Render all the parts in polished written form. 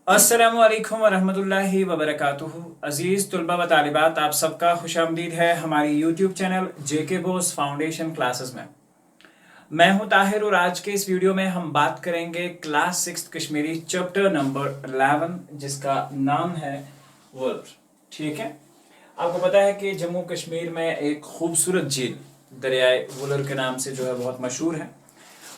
अस्सलामुअलैकुम वरहमतुल्लाहि वबरकातुहू। अज़ीज़ तुलबा व तालिबात, आप सबका खुशामदीद है हमारी यूट्यूब चैनल जेके बोस फाउंडेशन क्लासेस में। मैं हूं ताहिर और आज के इस वीडियो में हम बात करेंगे क्लास 6 कश्मीरी चैप्टर नंबर 11 जिसका नाम है वर्ल्ड। ठीक है, आपको पता है कि जम्मू कश्मीर में एक खूबसूरत झील दरियाए वुलर के नाम से जो है बहुत मशहूर है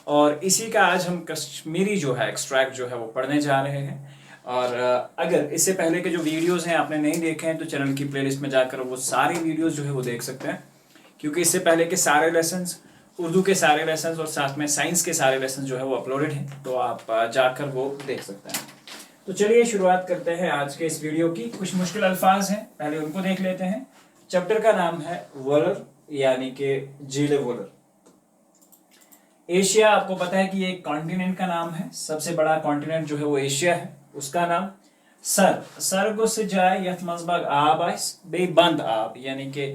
और इसी का आज हम कश्मीरी जो है एक्सट्रैक्ट जो है वो पढ़ने जा रहे हैं। और अगर इससे पहले के जो वीडियोस हैं आपने नहीं देखे हैं तो चैनल की प्लेलिस्ट में जाकर वो सारी वीडियोस जो है वो देख सकते हैं, क्योंकि इससे पहले के सारे लेसन्स, उर्दू के सारे लेसन्स और साथ में साइंस के सारे लेसन्स जो है वो अपलोडेड हैं, तो आप जाकर वो देख सकते हैं। तो चलिए शुरुआत करते हैं आज के इस वीडियो की। कुछ मुश्किल अल्फाज हैं, पहले उनको देख लेते हैं। चैप्टर का नाम है वुलर यानी कि झील वुलर। एशिया, आपको पता है कि ये एक कॉन्टिनेंट का नाम है, सबसे बड़ा कॉन्टिनेंट जो है वो एशिया है, उसका नाम। सर गुस जाए यथ मजबग आब आइस बे बंद आब, यानी कि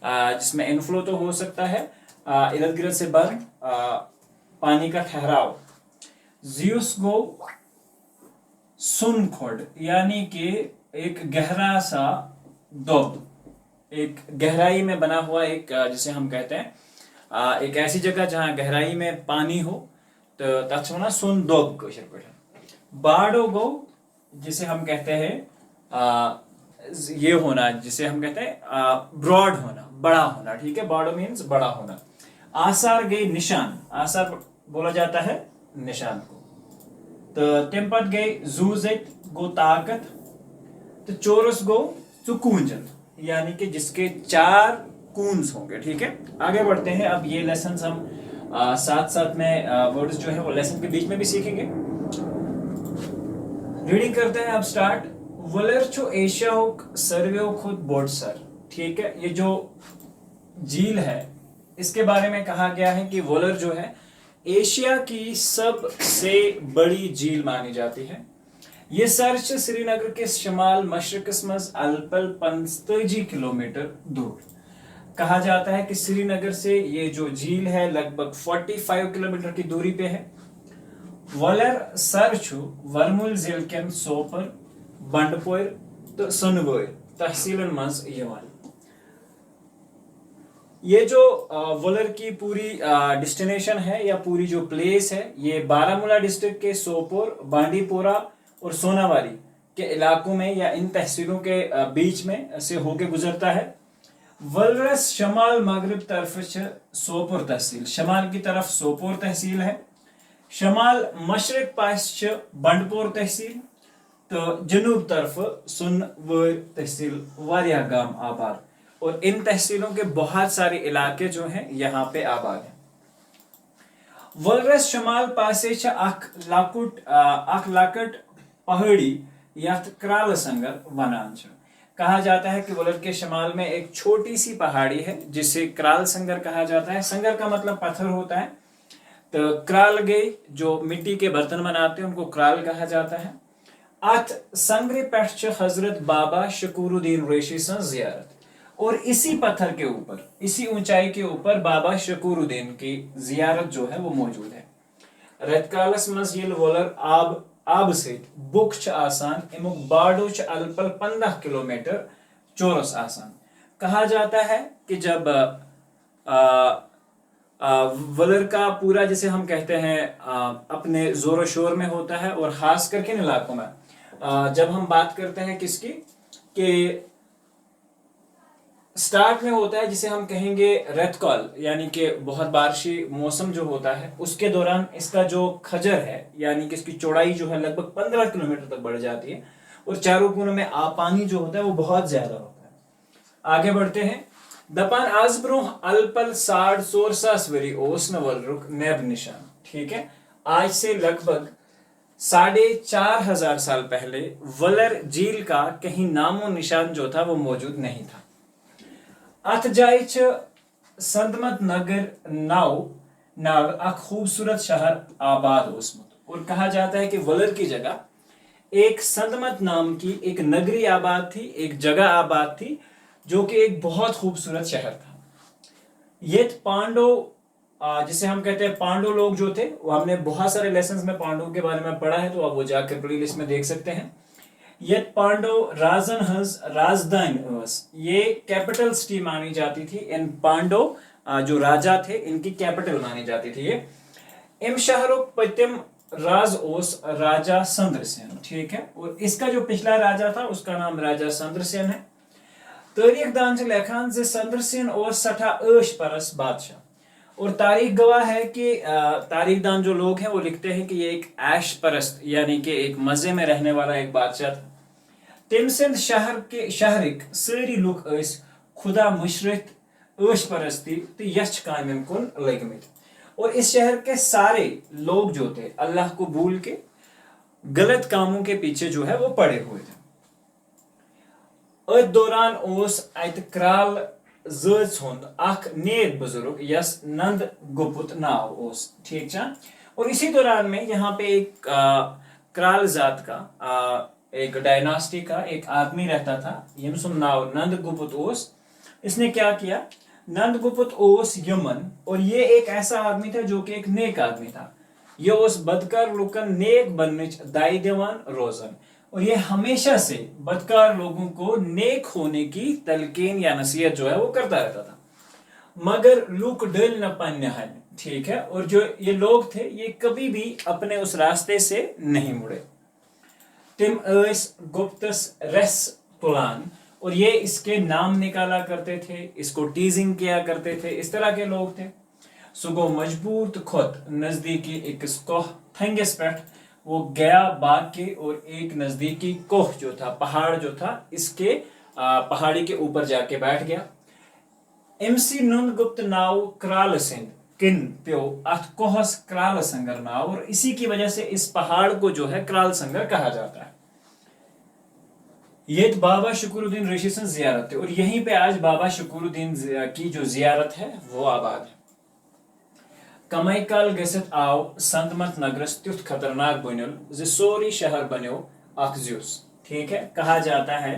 जिसमें इनफ्लो तो हो सकता है, इर्द गिर्द से बंद पानी का ठहराव। जियुस गो सुन खोड, यानी कि एक गहरा सा दोब, एक गहराई में बना हुआ एक जिसे हम कहते हैं एक ऐसी जगह जहां गहराई में पानी हो, तो तत्वना सुन दोब कशर पे बाड़ो गो, जिसे हम कहते हैं ये होना, जिसे हम कहते हैं ब्रॉड होना, बड़ा होना। ठीक है, बाड़ो मीन्स बड़ा होना। आसार गई निशान, आसार बोला जाता है निशान को। तो तेमपत गई जूजित गो ताकत, तो चोरस गो चुकूंजन, यानी कि जिसके 4 कून्स होंगे। ठीक है, आगे बढ़ते हैं। अब ये लेसन हम साथ साथ में वर्ड्स जो है वो लेसन के बीच में भी सीखेंगे। रीडिंग करते हैं अब स्टार्ट। वुलर चो एशिया होक सर्वे खुद बोर्ड सर। ठीक है, ये जो झील है इसके बारे में कहा गया है कि वुलर जो है एशिया की सबसे बड़ी झील मानी जाती है। ये सर्च श्रीनगर के शमाल मशरकस मज अलपल 45 किलोमीटर दूर। कहा जाता है कि श्रीनगर से ये जो झील है लगभग 45 किलोमीटर की दूरी पे है। वलर सरछु वर्मुल जिलकन सोपर बंडपोर तो सुनवोर तहसीलन मज यवान। ये जो वलर की पूरी डेस्टिनेशन है या पूरी जो प्लेस है, ये बारामूला डिस्ट्रिक्ट के सोपोर, बांडीपोरा और सोनावारी के इलाकों में या इन तहसीलों के बीच में से होके गुजरता है। वलरस शमाल मगरब तरफ सोपोर तहसील, शमाल की तरफ सोपोर तहसील है। शमाल मशरक पास बंडपोर तहसील, तो जनूब तरफ सुनवर तहसील, वारिया गाम आबाद, और इन तहसीलों के बहुत सारे इलाके जो हैं यहाँ पे आबाद हैं। वलरस शमाल पासे अख लाकट पहाड़ी या क्राल संगर वनान। कहा जाता है कि वलर के शमाल में एक छोटी सी पहाड़ी है जिसे क्राल संगर कहा जाता है। संगर का मतलब पत्थर होता है, तो क्राल गई जो मिट्टी के बर्तन बनाते हैं उनको क्राल कहा जाता है। अथ संग्रे पेट हजरत बाबा शकूरुद्दीन रेशी से जियारत, और इसी पत्थर के ऊपर, इसी ऊंचाई के ऊपर बाबा शकूरुद्दीन की जियारत जो है वो मौजूद है। रतकालस मस्जिद वोलर आब से बुक आसान इमुक बाडो अलपल 15 किलोमीटर चौरस आसान। कहा जाता है कि जब वलर का पूरा, जिसे हम कहते हैं अपने जोर शोर में होता है, और खास करके इन इलाकों में जब हम बात करते हैं किसकी, कि स्टार्ट में होता है जिसे हम कहेंगे रेतकॉल, यानी कि बहुत बारिशी मौसम जो होता है उसके दौरान इसका जो खजर है यानी कि इसकी चौड़ाई जो है लगभग 15 किलोमीटर तक बढ़ जाती है, और चारों कोनों में पानी जो होता है वो बहुत ज्यादा होता है। आगे बढ़ते हैं। दपान आज ब्रोह अलपल 4.5 वरी ओस नवलरुक नेब निशान। ठीक है, आज से लगभग 4,500 साल पहले वलर झील का कहीं नामो निशान जो था वो मौजूद नहीं था। अथ जाय संदमत नगर नाव एक खूबसूरत शहर आबाद उसमत, और कहा जाता है कि वलर की जगह एक संदमत नाम की एक नगरी आबाद थी, एक जगह आबाद थी जो कि एक बहुत खूबसूरत शहर था। ये पांडो जिसे हम कहते हैं पांडव लोग जो थे, वो हमने बहुत सारे लेसन्स में पांडवों के बारे में पढ़ा है, तो आप वो जाकर प्लेलिस्ट में देख सकते हैं। यत पांडव राजन हंस राजधानी, ये कैपिटल सिटी मानी जाती थी। इन पांडव जो राजा थे, इनकी कैपिटल मानी जाती थी ये। इम शहरुख पतिम राज ओस राजा संद्रसेन, ठीक है। और इसका जो पिछला राजा था उसका नाम राजा संद्रसेन है। तारीख दान से लेखान से संद्रसेन और सठा ऐश परस बादशाह, और तारीख गवाह है कि तारीख दान जो लोग हैं वो लिखते हैं कि ये एक ऐश परस्त यानी कि एक मजे में रहने वाला एक बादशाह था। तम सिंध शहर के शहरिक सारी लुक खुदा मुशरत ऐश परस्ती तो यश कामिम कुन लगमित, और इस शहर के सारे लोग जो थे अल्लाह को भूल के गलत कामों के पीछे जो है वो पड़े हुए थे। अत दौरान ओस अत क्राल जज हुंद अख नेक बुजुर्ग यस नंद गुपुत नाव ओस, ठीक है। और इसी दौरान में यहाँ पे एक क्राल जात का एक डायनास्टी का एक आदमी रहता था, यमसुम नाव नंद गुपुत ओस। इसने क्या किया, नंद गुपुत ओस यमन, और ये एक ऐसा आदमी था जो कि एक नेक आदमी था। ये उस बदकार लुकन नेक बनने दाई देवान रोजन, और ये हमेशा से बदकार लोगों को नेक होने की तलकीन या नसीहत जो है वो करता रहता था। मगर लुक डल न पन्य, ठीक है। और जो ये लोग थे ये कभी भी अपने उस रास्ते से नहीं मुड़े। तिम एस गुप्तस रेस प्लान, और ये इसके नाम निकाला करते थे, इसको टीजिंग किया करते थे, इस तरह के लोग थे। सुगो मजबूत खुद नजदीकी एक कोह थंगस पेट, वो गया बाग के और एक नजदीकी कोह जो था, पहाड़ जो था, इसके पहाड़ी के ऊपर जाके बैठ गया। एमसी नुन गुप्त नाव क्राल सिंध किन प्यो अथ कोहस क्राल संगर नाव, और इसी की वजह से इस पहाड़ को जो है क्राल संगर कहा जाता है। ये बाबा शुक्रुद्दीन ऋषि से जियारत है, और यहीं पे आज बाबा शुक्रुद्दीन की जो जियारत है वो आबाद है। कमैकाल गसित आओ संतमत नगरस त्युत खतरनाक बनिल जे सोरी शहर बन्यो अखज्यूस, ठीक है। कहा जाता है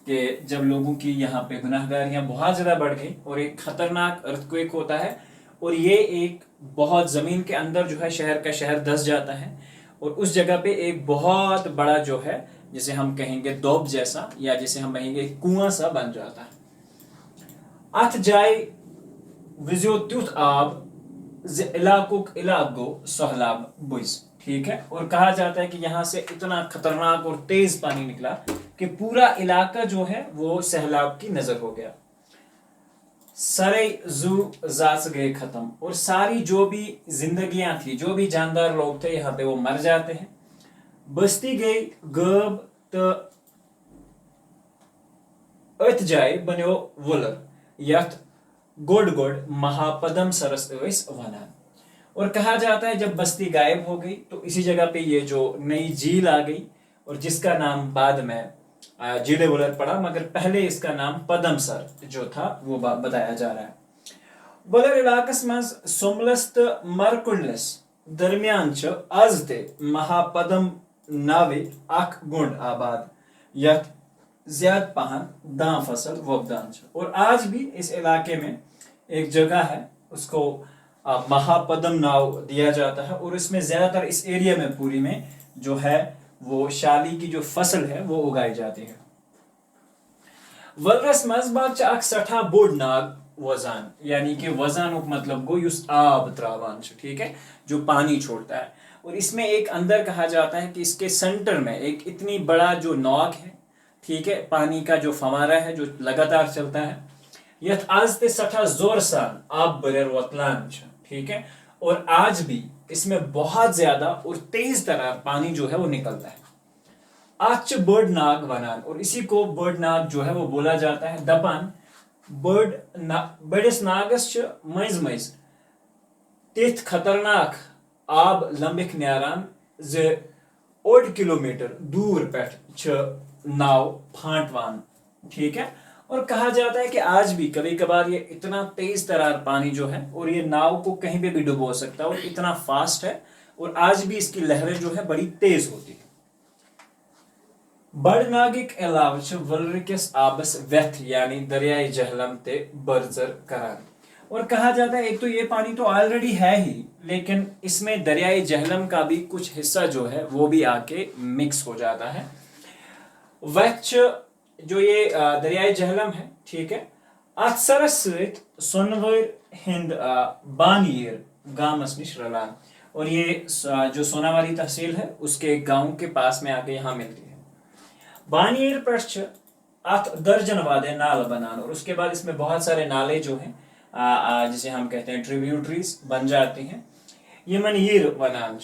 कि जब लोगों की यहाँ पे गुनाहगारियां बहुत ज्यादा बढ़ गई और एक खतरनाक अर्थक्वेक होता है, और ये एक बहुत जमीन के अंदर जो है शहर का शहर धस जाता है, और उस जगह पे एक बहुत बड़ा जो है जिसे हम कहेंगे दोब जैसा, या जिसे हम कहेंगे कुआं सा बन जाता है। अथ जाय विजो त्युत आब इलाकुक इलागो सहलाब बुइस, ठीक है। और कहा जाता है कि यहाँ से इतना खतरनाक और तेज पानी निकला कि पूरा इलाका जो है वो सैलाब की नजर हो गया। सारे जू जास गए खत्म, और सारी जो भी जिंदगियां थी, जो भी जानदार लोग थे यहाँ पे वो मर जाते हैं। बस्ती गई गब तो अत जाए बनो वुलर यथ गोड गोड महापदम सरस वनान, और कहा जाता है जब बस्ती गायब हो गई तो इसी जगह पे ये जो नई झील आ गई, और जिसका नाम बाद में झीले वुलर पड़ा, मगर पहले इसका नाम पदम सर जो था वो बताया जा रहा है। वलर इलाकस में सोमलस्त मरकुंडलस दरमियान च आज ते महापदम नावे अख गुंड आबाद यथ ज्याद पहन दां फसल वोगदान छ, और आज भी इस इलाके में एक जगह है उसको महापदम नाव दिया जाता है, और इसमें ज्यादातर इस एरिया में पूरी में जो है वो शाली की जो फसल है वो उगाई जाती है। वलरस मजबाग च अख सठा बोड नाग वजान, यानी कि वजान मतलब गो युस आब त्रावान, ठीक है, जो पानी छोड़ता है। और इसमें एक अंदर कहा जाता है कि इसके सेंटर में एक इतनी बड़ा जो नौक है, ठीक है, पानी का जो फवारा है जो लगातार चलता है। यथ आज ते सठा जोर सान आब बरेर वतलान, ठीक है, और आज भी इसमें बहुत ज्यादा और तेज तरह पानी जो है वो निकलता है। आज बर्ड नाग वनान, और इसी को बर्ड नाग जो है वो बोला जाता है। दपान बड़िस नागस मज मज तिथ खतरनाक आब लंबिक न्यारान जे 8 किलोमीटर दूर पे नाव फांटवान, ठीक है। और कहा जाता है कि आज भी कभी कभार ये इतना तेज तरार पानी जो है, और ये नाव को कहीं पे भी डुबो सकता है, और इतना फास्ट है, और आज भी इसकी लहरें जो है बड़ी तेज होती है। बड़नागिक अलावा वलरिकस आबस व्यथ यानी दरियाई जहलम ते बर्जर करार, और कहा जाता है एक तो ये पानी तो ऑलरेडी है ही, लेकिन इसमें दरियाई जहलम का भी कुछ हिस्सा जो है वो भी आके मिक्स हो जाता है। वच जो ये दरियाई जहलम है, ठीक है, अक्सर सोनवर हिंद बानीर गामस निश रलान, और ये जो सोनावारी तहसील है उसके गांव के पास में आके यहाँ मिलती है। बानीर पर अत दर्जन वादे नाल बनान, और उसके बाद इसमें बहुत सारे नाले जो हैं जिसे हम कहते हैं ट्रिब्यूटरीज बन जाती हैं। यमन यीर वनान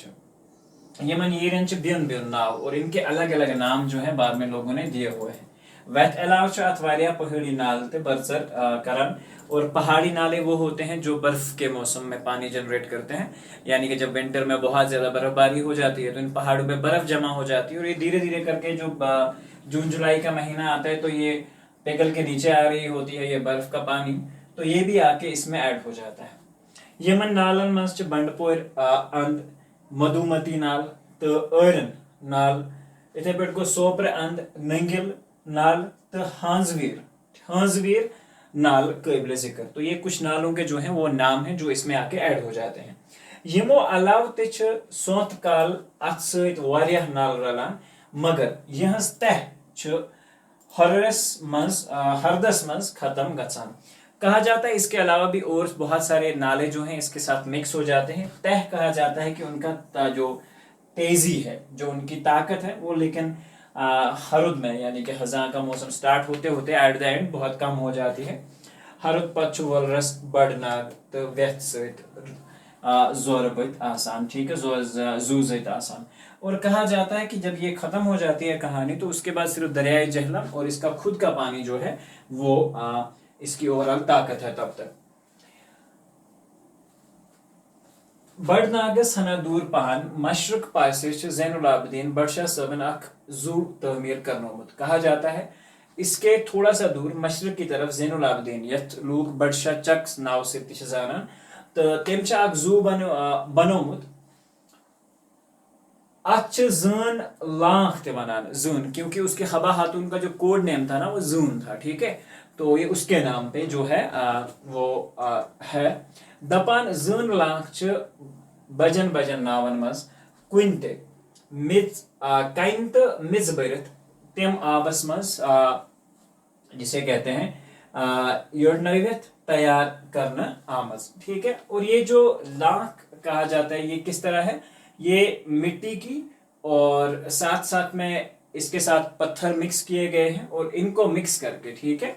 यमन यीरन बिन बिन नाव, और इनके अलग अलग नाम जो है बाद में लोगों ने दिए हुए हैं। वत अलाव अत वारिया पहाड़ी नाल ते बरसर करन, और पहाड़ी नाले वो होते हैं जो बर्फ के मौसम में पानी जनरेट करते हैं, यानी कि जब विंटर में बहुत ज्यादा बर्फबारी हो जाती है तो इन पहाड़ों पे बर्फ जमा हो जाती है, और ये धीरे धीरे करके जो जून जुलाई का महीना आता है तो ये पिघल के नीचे आ रही होती है ये बर्फ का पानी, तो ये भी आके इसमें ऐड हो जाता है। यमन नालन मज बंडपोर अंद मधुमती नाल तो अरन नाल, इथे पे गो सोपर अंद नंगिल नाल तो हांजवीर नाल काबिल जिक्र। तो ये कुछ नालों के जो हैं वो नाम हैं जो इसमें आके ऐड हो जाते हैं। यमो अलाव ते सोत काल अत सत वारिया नाल रलान, मगर यह तह हरदस मज खत्म गसान। कहा जाता है इसके अलावा भी और बहुत सारे नाले जो हैं इसके साथ मिक्स हो जाते हैं। तह कहा जाता है कि उनका जो तेजी है, जो उनकी ताकत है वो, लेकिन हरुद में यानी कि खजा का मौसम स्टार्ट होते होते एट द एंड बहुत कम हो जाती है। हरुद पच्छ वलरस बड़नाग तो व्यथ जोर बत आसान, ठीक है, जूजत आसान। और कहा जाता है कि जब ये खत्म हो जाती है कहानी तो उसके बाद सिर्फ दरियाई जहलम और इसका खुद का पानी जो है वो इसकी ओवरऑल ताकत है तब तक। बड़नागस हना दूर पहान मशरक पासे जैनुल आबदीन बड़शाह सबन अख जू तमीर करनोमुत। कहा जाता है इसके थोड़ा सा दूर मशरक की तरफ जैनुल आबदीन यथ लोग बड़शाह चक्स नाव से जाना तो तेम अख जू बनोमुत। जून लाख ते वनान जून, क्योंकि उसके खबा खातून का जो कोड नेम था ना वो जून था, ठीक है, तो ये उसके नाम पे जो है वो है। दपान जून लाख बजन बजन नावन मज कुंते मिज काइन तो मिज बरत तेम आबस मज जिसे कहते हैं योड़नवित तैयार करना आमज, ठीक है। और ये जो लाख कहा जाता है ये किस तरह है, ये मिट्टी की और साथ साथ में इसके साथ पत्थर मिक्स किए गए हैं और इनको मिक्स करके, ठीक है,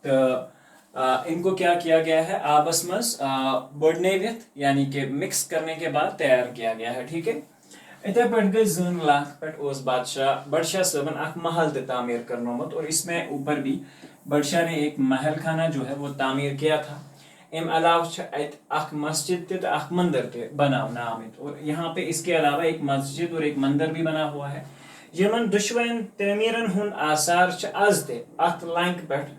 तो इनको क्या किया गया है आपस में बढ़ने यानी कि मिक्स करने के बाद तैयार किया गया है, ठीक है। इतने पड़ गए जून लाख पट उस बड़शाह सबन अख महल ते तामीर करनोमत, और इसमें ऊपर भी बड़शाह ने एक महल खाना जो है वो तामीर किया था। एम अलाव अख मस्जिद ते अख मंदिर ते बनावना आमित, और यहाँ पे इसके अलावा एक मस्जिद और एक मंदिर भी बना हुआ है। यमन दुश्मन तमीरन हुन आसार आज ते अख लाइक पेट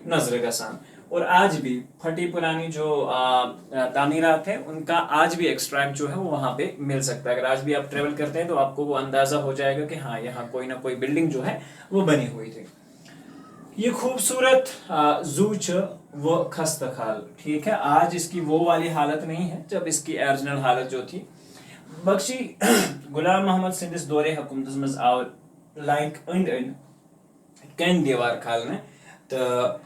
नजर गसान, और आज भी फटी पुरानी जो तामीरात है उनका आज भी एक्सट्रैक्ट जो है वो वहाँ पे मिल सकता है। अगर आज भी आप ट्रेवल करते हैं तो आपको वो अंदाजा हो जाएगा कि हाँ यहाँ कोई ना कोई बिल्डिंग जो है वो बनी हुई थी। ये खूबसूरत जू वो खस्तखाल, ठीक है, आज इसकी वो वाली हालत नहीं है जब इसकी ओरिजिनल हालत जो थी। बख्शी गुलाम मोहम्मद सिंधिस दौरे हुकूमत मज आव लाइक अंद अंद कन दीवार खालने तो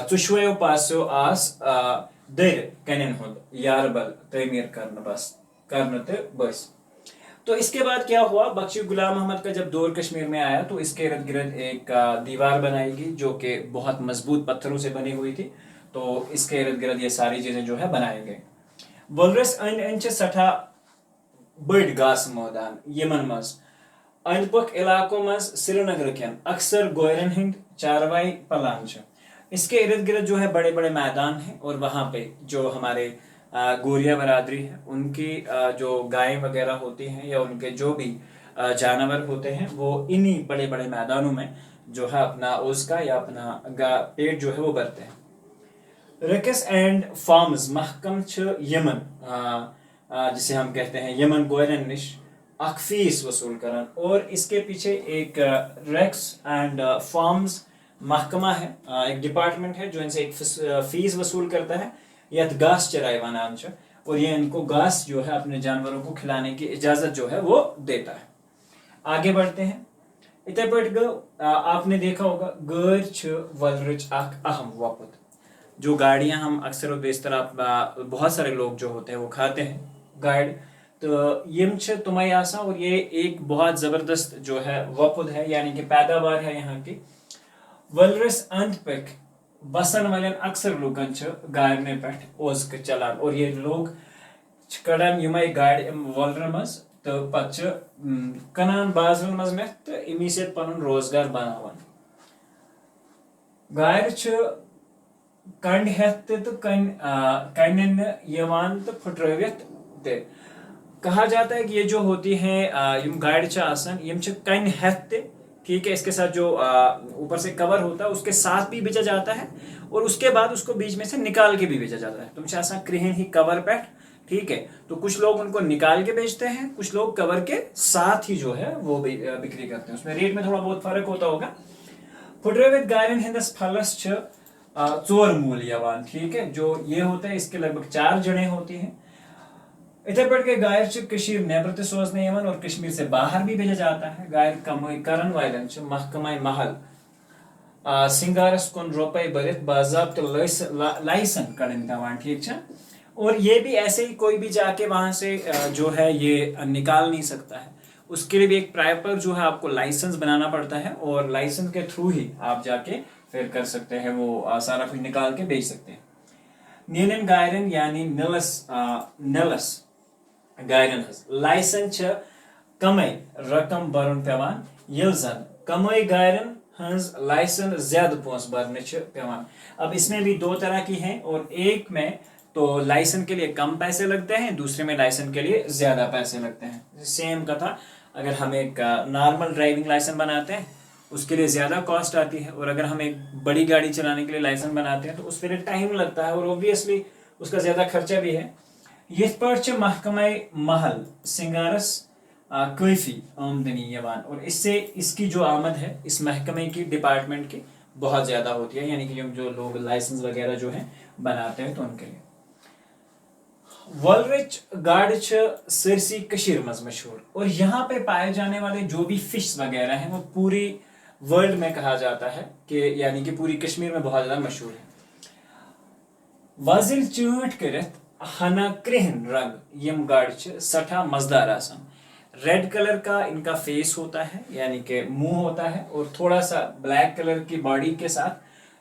चुशवेयो पासो आस दर कनन हुंद यारबल तमीर करना बस करना ते बस। तो इसके बाद क्या हुआ, बख्शी गुलाम अहमद का जब दौर कश्मीर में आया तो इसके इर्द गिर्द एक दीवार बनाई गई जो कि बहुत मजबूत पत्थरों से बनी हुई थी, तो इसके इर्द गिर्द ये सारी चीजें जो है बनाई गई। वलरस अंच सठा बड़ घास मैदान यमन मज अंद पक इलाकों मज श्रीनगर के अक्सर गोयरन हिंद चारवाई पलान। इसके इर्द गिर्द जो है बड़े बड़े मैदान हैं, और वहाँ पे जो हमारे गोरिया बरादरी है उनकी जो गायें वगैरह होती हैं या उनके जो भी जानवर होते हैं वो इन्हीं बड़े बड़े मैदानों में जो है अपना उसका या अपना पेट जो है वो भरते हैं। रकस एंड फार्म्स महकम यमन जिसे हम कहते हैं यमन गोयरन निश अख फीस वसूल करन, और इसके पीछे एक रेक्स एंड फार्म्स महकमा है, एक डिपार्टमेंट है जो इनसे एक फीस वसूल करता है। यथ घास चराई वनान छ, और ये इनको घास जो है अपने जानवरों को खिलाने की इजाजत जो है वो देता है। आगे बढ़ते हैं। इतने पे आपने देखा होगा गाय छ वलरच अख अहम वपुत। जो गाड़ियां हम अक्सर बेशतर बहुत सारे लोग जो होते हैं वो खाते हैं गाड़, तो यम छ तुम्हें आसा, और ये एक बहुत ज़बरदस्त जो है वपुद है, यानी कि पैदावार है यहाँ की। वलरस अंत पे बसन वाले अक्सर लोगन छ गाड़ने पे ओज के चलान, और ये लोग कड़न यमे गाड़ वलर मज तो पच कनान बाजरन मज में तो इमी से पनुन रोजगार बनावन। गाड़ छ कंड हेत तो कन यवान तो फुटरवित ते। कहा जाता है कि ये जो होती है यम गाड़ छ आसन यम छ कन हेत, ठीक है, इसके साथ जो ऊपर से कवर होता है उसके साथ भी बेचा जाता है, और उसके बाद उसको बीच में से निकाल के भी बेचा जाता है। तुम चासा क्रिहन ही कवर पैट, ठीक है, तो कुछ लोग उनको निकाल के बेचते हैं, कुछ लोग कवर के साथ ही जो है वो बिक्री करते हैं। उसमें रेट में थोड़ा बहुत फर्क होता होगा। फुटरवित गायन हिंदस फलस छ चोर मूल यवान, ठीक है, जो ये होता है इसके लगभग 4 जड़ें होती हैं। इतने पढ़ के गायर छ कशीर नेबर ते सोचने यमन, और कश्मीर से बाहर भी भेजा जाता है। गायर कमाई करन वालन छ महकमाई महल सिंगारस कुन रुपए बरित बाजाब्त लाइसन कड़न दवान, ठीक है। और ये भी ऐसे ही कोई भी जाके वहां से जो है ये निकाल नहीं सकता है, उसके लिए भी एक प्रॉपर जो है आपको लाइसेंस बनाना पड़ता है, और लाइसेंस के थ्रू ही आप जाके फिर कर सकते हैं, वो सारा कुछ निकाल के बेच सकते हैं। नीलन गायरन यानी नलस गायरन लाइसेंस छ कमई रकम बरन पेवान, यल जन कमई गायरन हंस लाइसेंस ज्यादा पोस भरने छ पेवान। अब इसमें भी 2 तरह की हैं, और एक में तो लाइसेंस के लिए कम पैसे लगते हैं, दूसरे में लाइसेंस के लिए ज्यादा पैसे लगते हैं। सेम कथा, अगर हम एक नॉर्मल ड्राइविंग लाइसेंस बनाते हैं उसके लिए ज्यादा कॉस्ट आती है, और अगर हम एक बड़ी गाड़ी चलाने के लिए लाइसेंस बनाते हैं तो उसके लिए टाइम लगता है, और ऑब्वियसली उसका ज्यादा खर्चा भी है। ये पर्च महकमाई महल सिंगारस कैफी आमदनी यवान, और इससे इसकी जो आमद है इस महकमे की डिपार्टमेंट की बहुत ज्यादा होती है, यानी कि जो लोग लाइसेंस वगैरह जो है बनाते हैं तो उनके लिए। वलरिच गाड़ छ सरसी कशीर मज मशहूर, और यहाँ पे पाए जाने वाले जो भी फिश वगैरह हैं वो पूरी वर्ल्ड में कहा जाता है कि यानी कि पूरी कश्मीर में बहुत ज्यादा मशहूर है। वाजिल चूंट करत हना क्रिहन रंग यम गाड़ छ सठा मजदार आसन। रेड कलर का इनका फेस होता है, यानी कि मुंह होता है, और थोड़ा सा ब्लैक कलर की बॉडी के साथ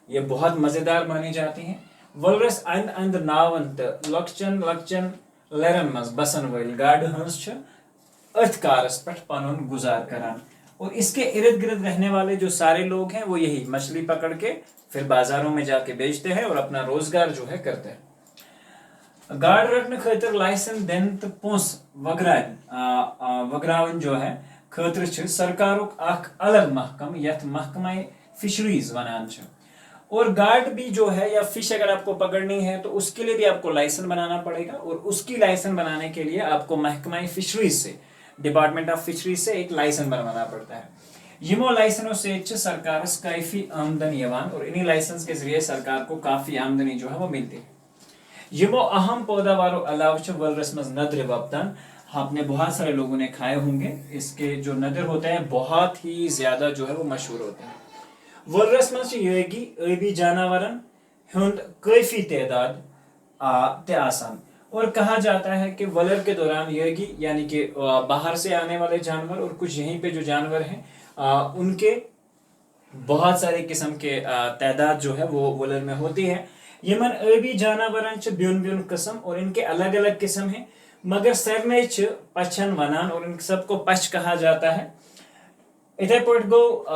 ये बहुत मजेदार मानी जाती हैं। वलरस अंद नावंत लक्चन लक्चन लेरन मज बसन वल गाड़ हंस छ अर्थकारस पर पनुन गुजार करान, और इसके इर्द गिर्द रहने वाले जो सारे लोग हैं वो यही मछली पकड़ के फिर बाजारों में जाके बेचते हैं और अपना रोजगार जो है करते हैं। गाड़ रखने खतर लाइसेंस देन तो पोस वगरावन जो है खतर छ सरकारुक अख अलग महकम यथ महकमाई फिशरीज वनान छ। और गार्ड भी जो है या फिश अगर आपको पकड़नी है तो उसके लिए भी आपको लाइसेंस बनाना पड़ेगा, और उसकी लाइसेंस बनाने के लिए आपको महकमाई फिशरीज से, डिपार्टमेंट ऑफ फिशरीज से एक लाइसेंस बनवाना पड़ता है। यमो लाइसेंसों से सरकार काफी आमदनी यवान, और इन्हीं लाइसेंस के जरिए सरकार को काफी आमदनी जो है वो मिलती है। यमो अहम पैदावारों अलावा वलरस मज नदर वपदान, आपने बहुत सारे लोगों ने खाए होंगे, इसके जो नदर होते हैं बहुत ही ज्यादा जो है वो मशहूर होते हैं। वलरस मज योगी अबी जानवरन हुंद काफी तादाद ते आसान, और कहा जाता है कि वलर के दौरान योगी यानी कि बाहर से आने वाले जानवर और कुछ यहीं पे जो जानवर हैं उनके बहुत सारे किस्म के तादाद जो है वो वलर में होती है। यमन अबी जानवरन च ब्यून ब्यून किस्म, और इनके अलग अलग किस्म हैं, मगर सरने च पछन वनान, और इन सबको पछ कहा जाता है। इथे पट गो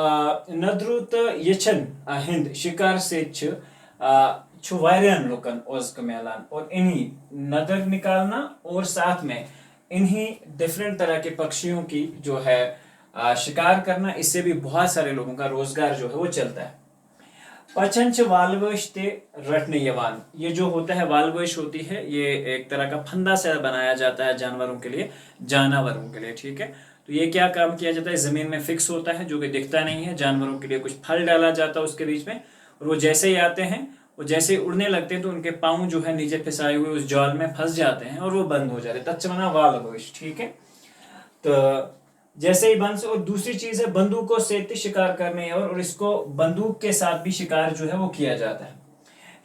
नदरू तो यचन हिंद शिकार से छु वारियन लोकन ओज़ मिलान, और इन्हीं नदर निकालना और साथ में इन्हीं डिफरेंट तरह के पक्षियों की जो है शिकार करना, इससे भी बहुत सारे लोगों का रोजगार जो है वो चलता है। पचंच वालवश ते रटने यवान, ये जो होता है वालवश होती है, ये एक तरह का फंदा से बनाया जाता है जानवरों के लिए, ठीक है। तो ये क्या काम किया जाता है, जमीन में फिक्स होता है जो कि दिखता नहीं है, जानवरों के लिए कुछ फल डाला जाता है उसके बीच में, और वो जैसे ही आते हैं وہ جیسے اڑنے لگتے ہیں تو ان کے پاؤں جو ہے نیچے پھنسائے ہوئے اس جال میں پھنس جاتے ہیں اور وہ بند ہو جاتے ہیں. تچمنا وال گوش. ٹھیک ہے. تو جیسے ہی بند سے. اور دوسری چیز ہے بندوقوں سے شکار کرنے اور اس کو بندوق کے ساتھ بھی شکار جو ہے وہ کیا جاتا ہے.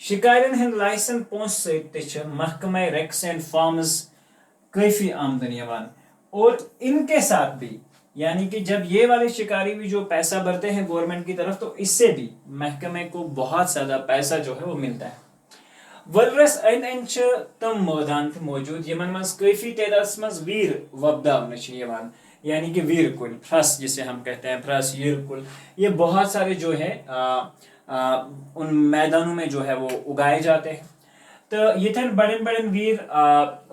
شکارین ہند لائسن پونس سے محکمہ ریکس اینڈ فارمز کافی آمدنی یوان. اور ان کے ساتھ بھی یعنی کہ جب یہ والے شکاری بھی جو پیسہ بھرتے ہیں گورنمنٹ کی طرف تو اس سے بھی محکمے کو بہت زیادہ پیسہ جو ہے وہ ملتا ہے. ولرس این تم میدان موجود یمن مز کافی تعداد مز ویر وبداؤن یوان یعنی کہ ویر کل پھرس جسے ہم کہتے ہیں پھرس ویر کل. یہ بہت سارے جو ہے ان میدانوں میں جو ہے وہ اگائے جاتے ہیں. تو یتن بڑن بڑن ویر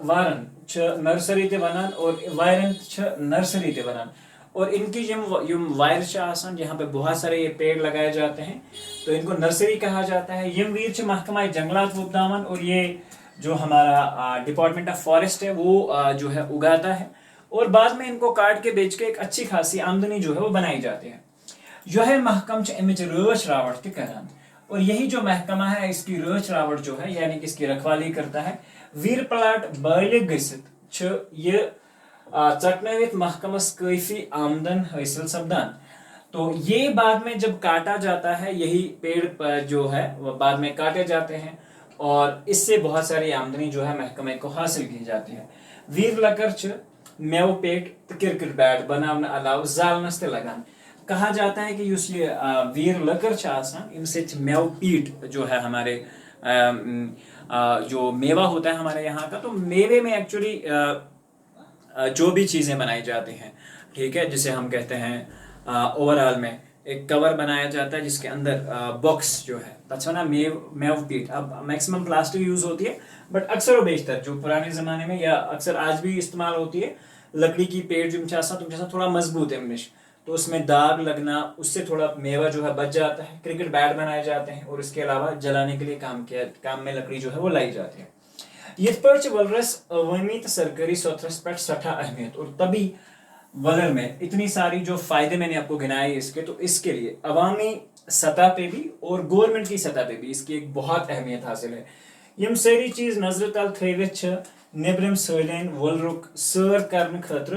وارن نرسری تے ونان اور وائرن نرسری تے ونان. اور ان کی یم وائر آسان جہاں پہ بہت سارے یہ پیڑ لگائے جاتے ہیں تو ان کو نرسری کہا جاتا ہے. یم ویر محکمہ جنگلات وبداون اور یہ جو ہمارا ڈپارٹمنٹ آف فارسٹ ہے وہ جو ہے اگاتا ہے اور بعد میں ان کو کاٹ کے بیچ کے ایک اچھی خاصی آمدنی جو ہے وہ بنائی جاتی ہے. جو ہے محکم امچ رچ راوٹ تہ کران اور یہی جو محکمہ ہے اس کی رچ راوٹ جو ہے یعنی کہ اس کی رکھوالی کرتا ہے. ویر پلاٹ بالغ گھت یہ ٹکنوت محکمس کافی آمدن حاصل سپدان. تو یہ بعد میں جب کاٹا جاتا ہے یہی پیڑ جو ہے وہ بعد میں کاٹے جاتے ہیں اور اس سے بہت ساری آمدنی جو ہے محکمے کو حاصل کی جاتی ہے. ویر لکر میو پیٹ کرکٹ بیٹ بنانے علاوہ زالنس تہ لگان. کہا جاتا ہے کہ یہ ویر لکر ان سے میو پیٹ جو ہے ہمارے جو میوہ ہوتا ہے ہمارے یہاں کا تو میوے میں ایکچولی جو بھی چیزیں بنائی جاتی ہیں ٹھیک ہے جسے ہم کہتے ہیں اوور آل میں ایک کور بنایا جاتا ہے جس کے اندر باکس جو ہے تچھونا میو پیٹ. اب میکسیمم پلاسٹک یوز ہوتی ہے بٹ اکثر و بیشتر جو پرانے زمانے میں یا اکثر آج بھی استعمال ہوتی ہے لکڑی کی پیڑ جو تم تھوڑا مضبوط ہے انگلش تو اس میں داغ لگنا اس سے تھوڑا میوہ جو ہے بچ جاتا ہے. کرکٹ بیٹ بنائے جاتے ہیں اور اس کے علاوہ جلانے کے لیے کام میں لکڑی جو ہے وہ لائی جاتی ہے. یہ پہ ولرس عوامی تو سرکاری سوتھرس پہ سٹھا اہمیت اور تبھی ولر میں اتنی ساری جو فائدے میں نے آپ کو گنائے اس کے تو اس کے لیے عوامی سطح پہ بھی اور گورنمنٹ کی سطح پہ بھی اس کی ایک بہت اہمیت حاصل ہے. یم ساری چیز نظر تل تھوت نیبرم سالین ولرک سیر کرنے خاطر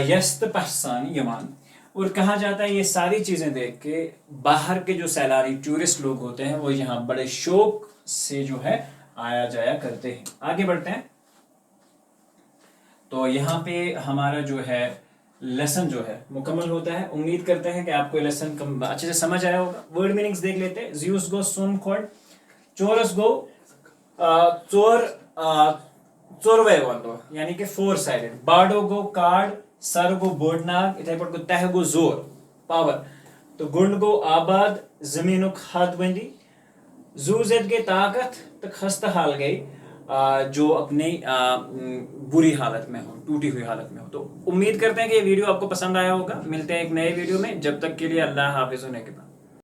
یس تو پہچان یوان. اور کہا جاتا ہے یہ ساری چیزیں دیکھ کے باہر کے جو سیلانی ٹورسٹ لوگ ہوتے ہیں وہ یہاں بڑے شوق سے جو ہے آیا جایا کرتے ہیں. آگے بڑھتے ہیں. تو یہاں پہ ہمارا جو ہے لیسن جو ہے مکمل ہوتا ہے. امید کرتے ہیں کہ آپ کو لیسن اچھے سے سمجھ آیا ہوگا. ورڈ میننگز دیکھ لیتے ہیں. زیوس گو سون کھوڑ چورس گو ژوروے وندو یعنی کہ 4 سائڈڈ. باڈو گو کاڈ سر گو بوڑ ناگ اتھے پٲٹھۍ گو تہ گو زور پاور. تو گنڈ گو آباد زمینک حد بندی. زو زد گئی طاقت تو خستہ حال گئی جو اپنی بری حالت میں ہو ٹوٹی ہوئی حالت میں ہو. تو امید کرتے ہیں کہ یہ ویڈیو آپ کو پسند آیا ہوگا. ملتے ہیں ایک نئے ویڈیو میں. جب تک کے لیے اللہ حافظ. ہونے کے بعد